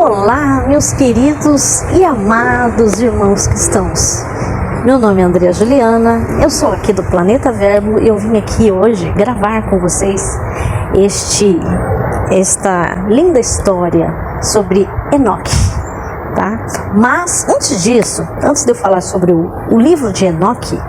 Olá, meus queridos e amados irmãos cristãos. Meu nome é Andrea Juliana, eu sou aqui do Planeta Verbo e eu vim aqui hoje gravar com vocês esta linda história sobre Enoque, tá? Mas antes disso, antes de eu falar sobre o livro de Enoque,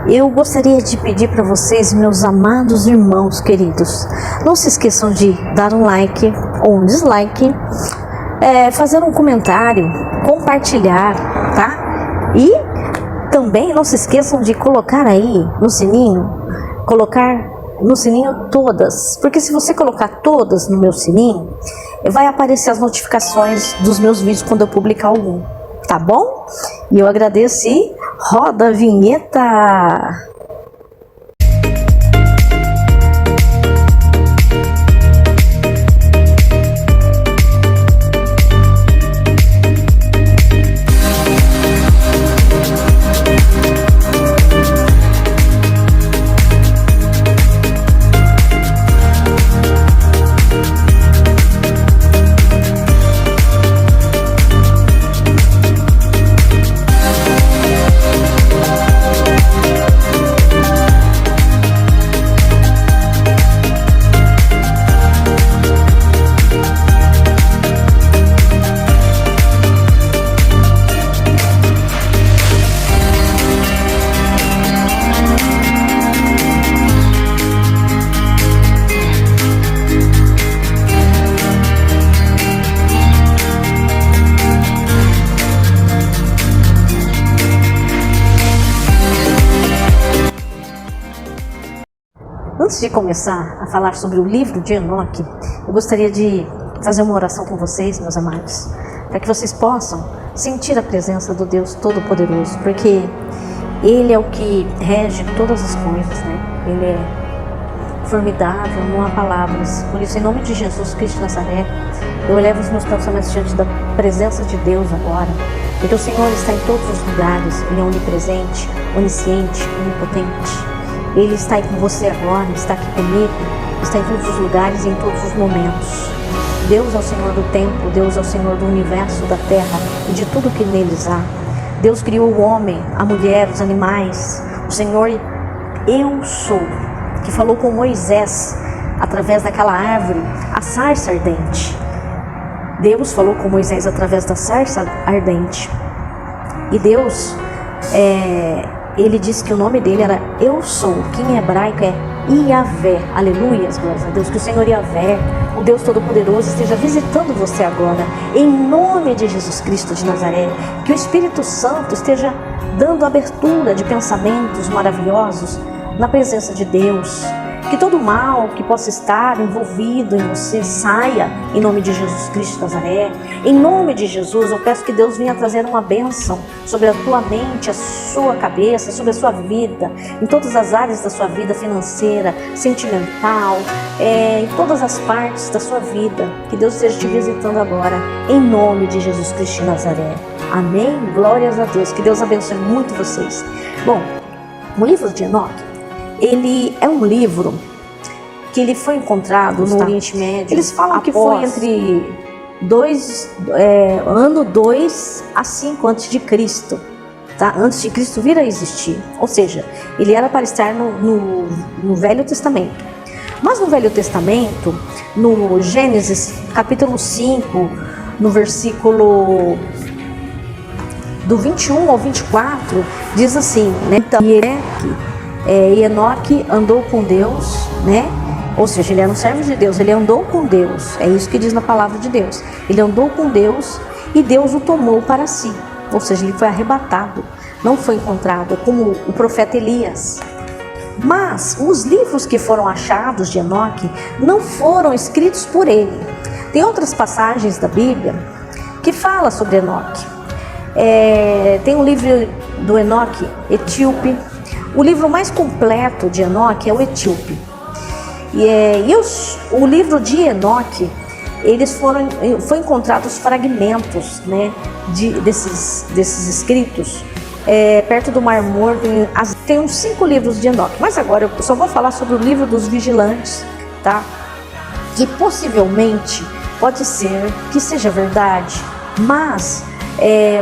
eu gostaria de pedir para vocês, meus amados irmãos queridos, não se esqueçam de dar um like ou um dislike, fazer um comentário, compartilhar, tá? E também não se esqueçam de colocar aí no sininho, todas, porque se você colocar todas no meu sininho, vai aparecer as notificações dos meus vídeos quando eu publicar algum, tá bom? E eu agradeço e roda a vinheta! Antes de começar a falar sobre o livro de Enoque, eu gostaria de fazer uma oração com vocês, meus amados, para que vocês possam sentir a presença do Deus Todo-Poderoso, porque Ele é o que rege todas as coisas, né? Ele é formidável, não há palavras. Por isso, em nome de Jesus Cristo de Nazaré, eu elevo os meus pensamentos diante da presença de Deus agora, porque o Senhor está em todos os lugares, Ele é onipresente, onisciente, onipotente. Ele está aí com você agora, está aqui comigo, está em todos os lugares e em todos os momentos. Deus é o Senhor do tempo, Deus é o Senhor do universo, da terra e de tudo que neles há. Deus criou o homem, a mulher, os animais. O Senhor, eu sou, que falou com Moisés através daquela árvore, a sarça ardente. Deus falou com Moisés através da sarça ardente. E Deus, Ele disse que o nome dele era Eu Sou, que em hebraico é Iavé. Aleluias, glórias a Deus. Que o Senhor Iavé, o Deus Todo-Poderoso, esteja visitando você agora, em nome de Jesus Cristo de Nazaré. Que o Espírito Santo esteja dando abertura de pensamentos maravilhosos na presença de Deus. Que todo mal que possa estar envolvido em você saia em nome de Jesus Cristo de Nazaré. Em nome de Jesus, eu peço que Deus venha trazer uma bênção sobre a tua mente, a sua cabeça, sobre a sua vida, em todas as áreas da sua vida financeira, sentimental, em todas as partes da sua vida. Que Deus esteja te visitando agora, em nome de Jesus Cristo de Nazaré. Amém? Glórias a Deus. Que Deus abençoe muito vocês. Bom, o livro de Enoque, ele é um livro que ele foi encontrado no Oriente Médio. Eles falam que foi entre ano 2 a 5 antes de Cristo, tá? Antes de Cristo vir a existir. Ou seja, ele era para estar no Velho Testamento. Mas no Velho Testamento, no Gênesis capítulo 5, no versículo do 21 ao 24, diz assim, né? Então, Enoque andou com Deus, né? Ou seja, ele era um servo de Deus, ele andou com Deus, é isso que diz na palavra de Deus. Ele andou com Deus e Deus o tomou para si, ou seja, ele foi arrebatado, não foi encontrado, como o profeta Elias. Mas os livros que foram achados de Enoque não foram escritos por ele. Tem outras passagens da Bíblia que falam sobre Enoque. Tem um livro do Enoque, Etíope. O livro mais completo de Enoque é o Etíope. O livro de Enoque, foi encontrados fragmentos, né, desses escritos perto do Mar Morto. Tem uns 5 livros de Enoque, mas agora eu só vou falar sobre o livro dos vigilantes, tá? Que possivelmente pode ser que seja verdade, mas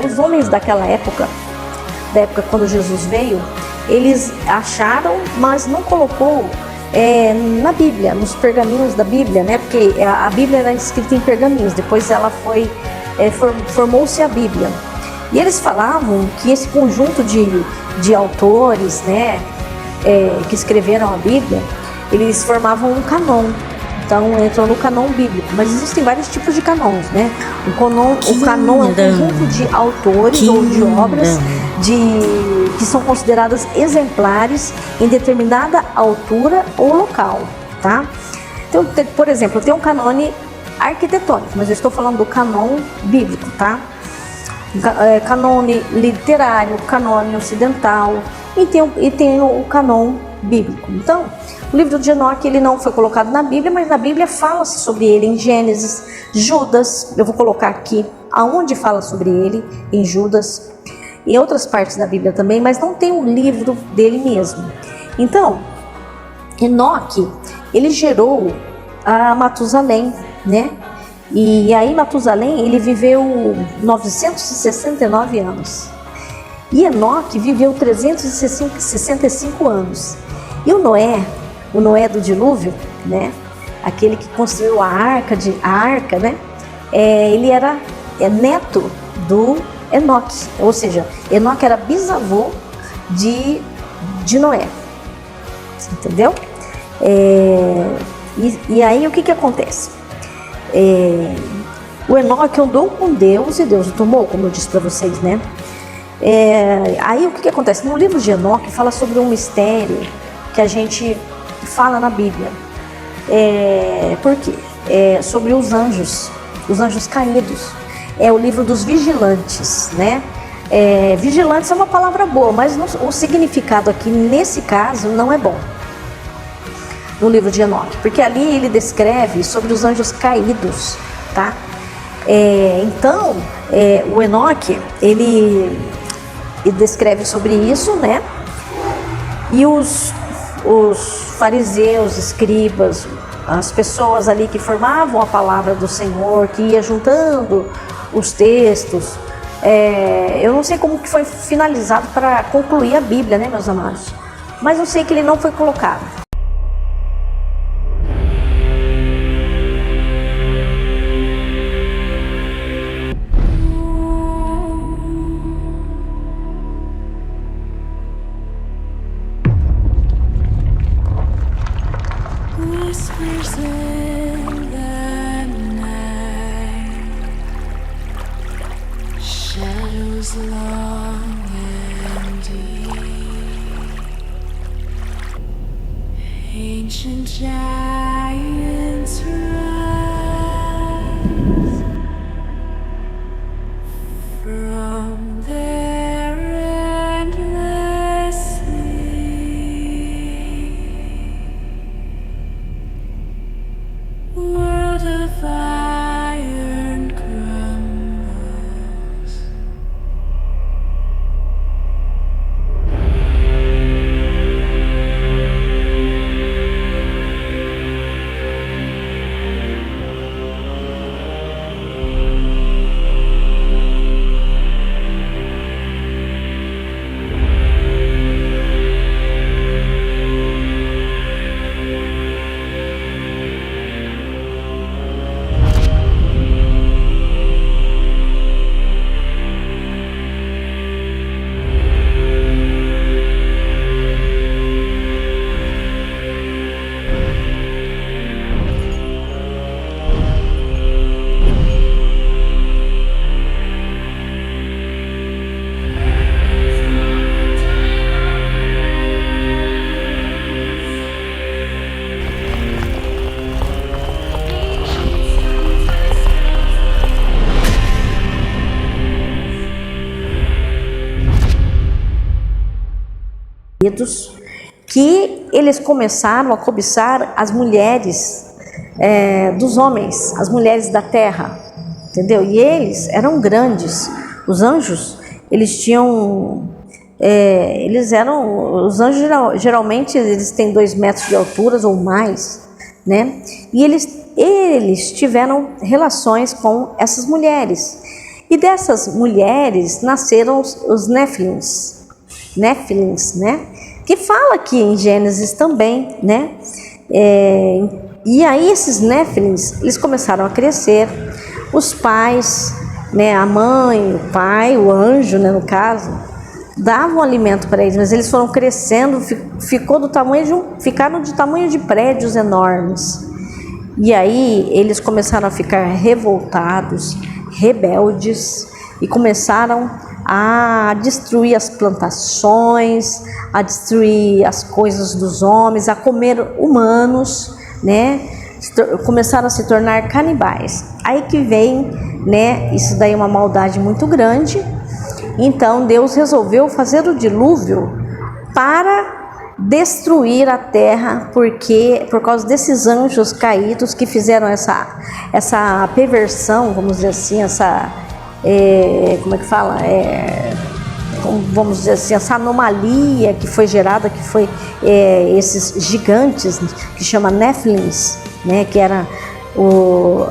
os homens daquela época, da época quando Jesus veio, eles acharam, mas não colocou na Bíblia, nos pergaminhos da Bíblia, né? Porque a Bíblia era escrita em pergaminhos, depois ela formou-se a Bíblia. E eles falavam que esse conjunto de autores, né, que escreveram a Bíblia, eles formavam um canon. Então entrou no canon bíblico, mas existem vários tipos de canons, né? O canon é um conjunto de autores ou de obras que são consideradas exemplares em determinada altura ou local, tá? Então, por exemplo, tem um canone arquitetônico, mas eu estou falando do canon bíblico, tá? Canone literário, canone ocidental e tem o canon bíblico. Então, o livro de Enoque, ele não foi colocado na Bíblia, mas na Bíblia fala-se sobre ele em Gênesis, Judas, eu vou colocar aqui aonde fala sobre ele, em Judas, em outras partes da Bíblia também, mas não tem o livro dele mesmo. Então, Enoque, ele gerou a Matusalém, né? E aí Matusalém, ele viveu 969 anos. E Enoque viveu 365 anos. E o Noé do dilúvio, né? Aquele que construiu a arca, né? Ele era neto do Enoque, ou seja, Enoque era bisavô de Noé, entendeu? E aí o que acontece? O Enoque andou com Deus e Deus o tomou, como eu disse para vocês, né? Aí o que acontece? No livro de Enoque fala sobre um mistério que a gente fala na Bíblia. Por quê? Sobre os anjos caídos. É o livro dos vigilantes, né? Vigilantes é uma palavra boa, mas o significado aqui, nesse caso, não é bom. No livro de Enoque, porque ali ele descreve sobre os anjos caídos, tá? Então, o Enoque, ele descreve sobre isso, né? E os fariseus, escribas, as pessoas ali que formavam a palavra do Senhor, que ia juntando os textos, eu não sei como que foi finalizado para concluir a Bíblia, né, meus amados? Mas eu sei que ele não foi colocado. Whispers in the night, shadows long and deep, ancient giants rise from their endless world of iron crumbles. Que eles começaram a cobiçar as mulheres dos homens, as mulheres da terra, entendeu? E eles eram grandes. Os anjos, eles tinham, os anjos geralmente eles têm 2 metros de altura ou mais, né? E eles eles tiveram relações com essas mulheres. E dessas mulheres nasceram os Néfilins, né? Que fala aqui em Gênesis também, né? E aí esses Néfilins, eles começaram a crescer, os pais, né? A mãe, o pai, o anjo, né? No caso, davam alimento para eles, mas eles foram crescendo, ficaram de tamanho de prédios enormes. E aí eles começaram a ficar revoltados, rebeldes, e começaram a destruir as plantações, a destruir as coisas dos homens, a comer humanos, né? Começaram a se tornar canibais. Aí que vem, né? Isso daí é uma maldade muito grande. Então Deus resolveu fazer o dilúvio para destruir a terra, porque por causa desses anjos caídos que fizeram essa perversão, vamos dizer assim, vamos dizer assim, essa anomalia que foi gerada, que foi esses gigantes que chama Néfilins, né, que era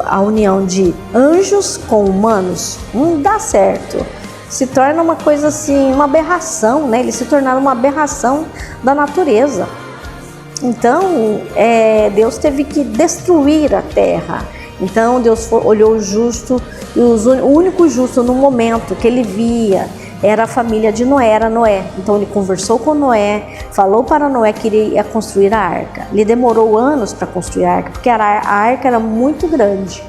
a união de anjos com humanos. Não dá certo, se torna uma coisa assim, uma aberração, né? Eles se tornaram uma aberração da natureza. Então Deus teve que destruir a terra. Então Deus olhou o justo, e o único justo no momento que ele via era a família de Noé, era Noé. Então ele conversou com Noé, falou para Noé que ele ia construir a arca. Ele demorou anos para construir a arca, porque a arca era muito grande.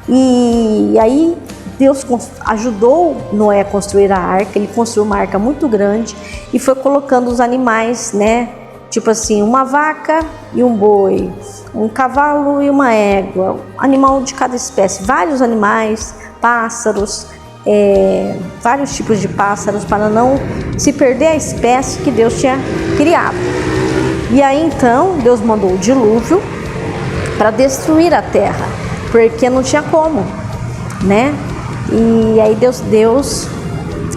E aí Deus ajudou Noé a construir a arca. Ele construiu uma arca muito grande e foi colocando os animais, né? Tipo assim, uma vaca e um boi, um cavalo e uma égua, animal de cada espécie, vários animais, pássaros, vários tipos de pássaros, para não se perder a espécie que Deus tinha criado. E aí então Deus mandou o dilúvio para destruir a terra, porque não tinha como, né? E aí Deus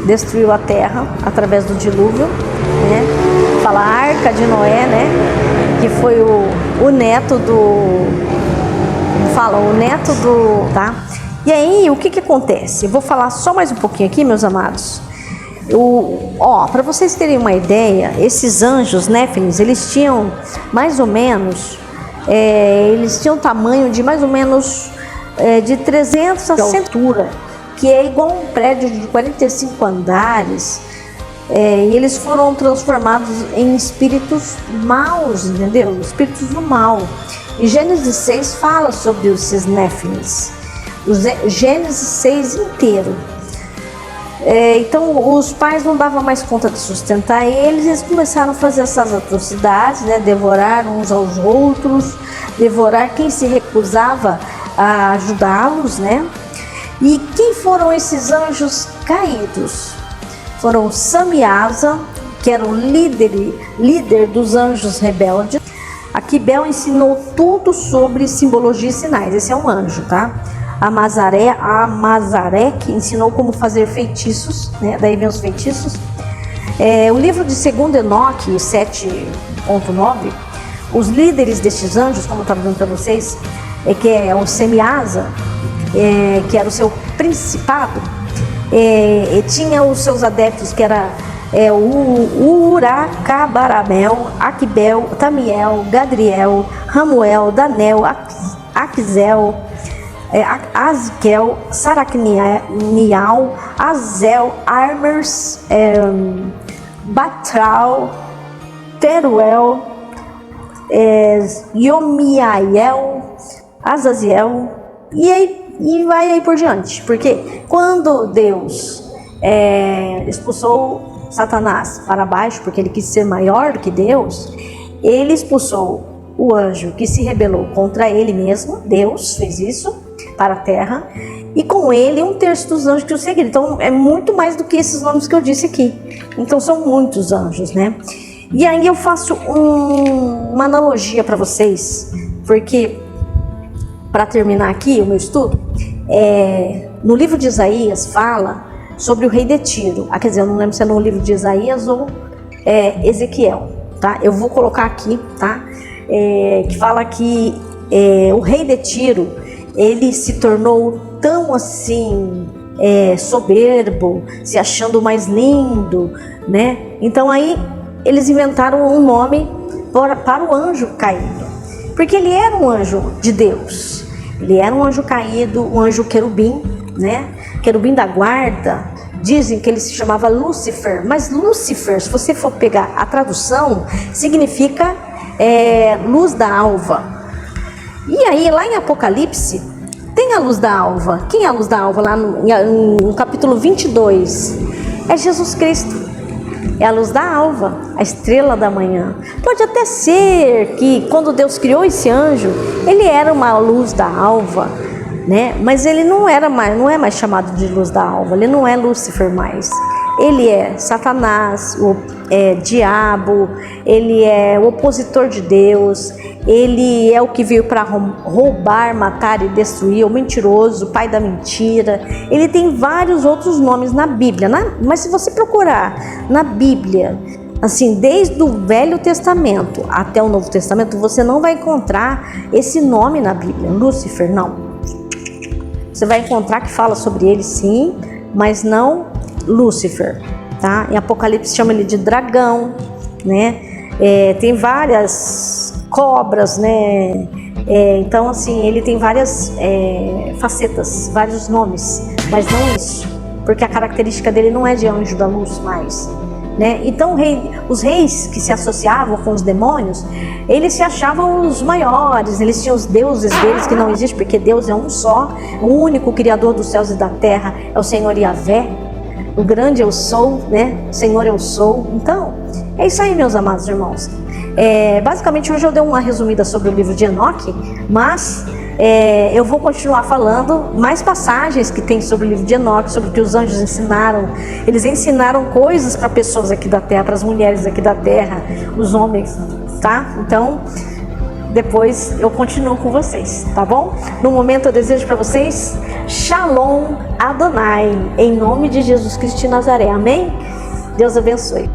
destruiu a terra através do dilúvio, né? Fala a arca de Noé, né? Que foi o neto tá? E aí o que acontece? Eu vou falar só mais um pouquinho aqui, meus amados. Para vocês terem uma ideia, esses anjos Néfilins, eles tinham mais ou menos, eles tinham tamanho de mais ou menos de 300 a 100 de altura, que é igual a um prédio de 45 andares. E eles foram transformados em espíritos maus, entendeu? Espíritos do mal. E Gênesis 6 fala sobre esses Néfilins. Gênesis 6 inteiro. Então os pais não davam mais conta de sustentar eles começaram a fazer essas atrocidades, né? Devorar uns aos outros, devorar quem se recusava a ajudá-los, né? E quem foram esses anjos caídos? Foram Sam e Asa, que era o líder dos anjos rebeldes. Aqui Bel ensinou tudo sobre simbologia e sinais. Esse é um anjo, tá? A Mazaré, que ensinou como fazer feitiços, né? Daí vem os feitiços. O livro de 2 Enoque, 7.9, os líderes destes anjos, como eu estava dizendo para vocês, que é o Sam e Asa, que era o seu principado, tinha os seus adeptos, que era o Uracabaramel, Aquibel, Tamiel, Gadriel, Ramuel, Danel, Aquizel, Azkel, Saracnial, Azel, Armers, Batral, Teruel, Yomiael, Azaziel, e vai aí por diante. Porque quando Deus expulsou Satanás para baixo, porque ele quis ser maior do que Deus, ele expulsou o anjo que se rebelou contra ele mesmo. Deus fez isso para a terra, e com ele 1/3 dos anjos que o seguiram. Então é muito mais do que esses nomes que eu disse aqui. Então são muitos anjos, né? E aí eu faço uma analogia para vocês, porque para terminar aqui o meu estudo, no livro de Isaías fala sobre o rei de Tiro. Quer dizer, eu não lembro se é no livro de Isaías ou Ezequiel, tá? Eu vou colocar aqui, tá? Que fala que o rei de Tiro, ele se tornou tão assim soberbo, se achando mais lindo, né? Então aí eles inventaram um nome para o anjo caído, porque ele era um anjo de Deus, ele era um anjo caído, um anjo querubim, né? Querubim da guarda. Dizem que ele se chamava Lúcifer, mas Lúcifer, se você for pegar a tradução, significa luz da alva. E aí lá em Apocalipse tem a luz da alva. Quem é a luz da alva? Lá no capítulo 22 é Jesus Cristo. É a luz da alva, a estrela da manhã. Pode até ser que quando Deus criou esse anjo, ele era uma luz da alva, né? Mas ele não é mais chamado de luz da alva, ele não é Lúcifer mais. Ele é Satanás, o diabo, ele é o opositor de Deus, ele é o que veio para roubar, matar e destruir, o mentiroso, o pai da mentira. Ele tem vários outros nomes na Bíblia, mas se você procurar na Bíblia, assim, desde o Velho Testamento até o Novo Testamento, você não vai encontrar esse nome na Bíblia, Lúcifer, não. Você vai encontrar que fala sobre ele sim, mas não Lúcifer, tá? Em Apocalipse chama ele de dragão, né? Tem várias cobras, né? Então assim, ele tem várias facetas, vários nomes, mas não isso, porque a característica dele não é de anjo da luz mais, né? Então os reis que se associavam com os demônios, eles se achavam os maiores, eles tinham os deuses deles que não existem, porque Deus é um só, o único criador dos céus e da terra é o Senhor Yahvé, o grande eu sou, né? O Senhor eu sou. Então, é isso aí, meus amados irmãos. Basicamente hoje eu dei uma resumida sobre o livro de Enoque, mas eu vou continuar falando mais passagens que tem sobre o livro de Enoque, sobre o que os anjos ensinaram. Eles ensinaram coisas para pessoas aqui da terra, para as mulheres aqui da terra, os homens, tá? Então, depois eu continuo com vocês, tá bom? No momento eu desejo para vocês Shalom Adonai, em nome de Jesus Cristo de Nazaré, amém? Deus abençoe.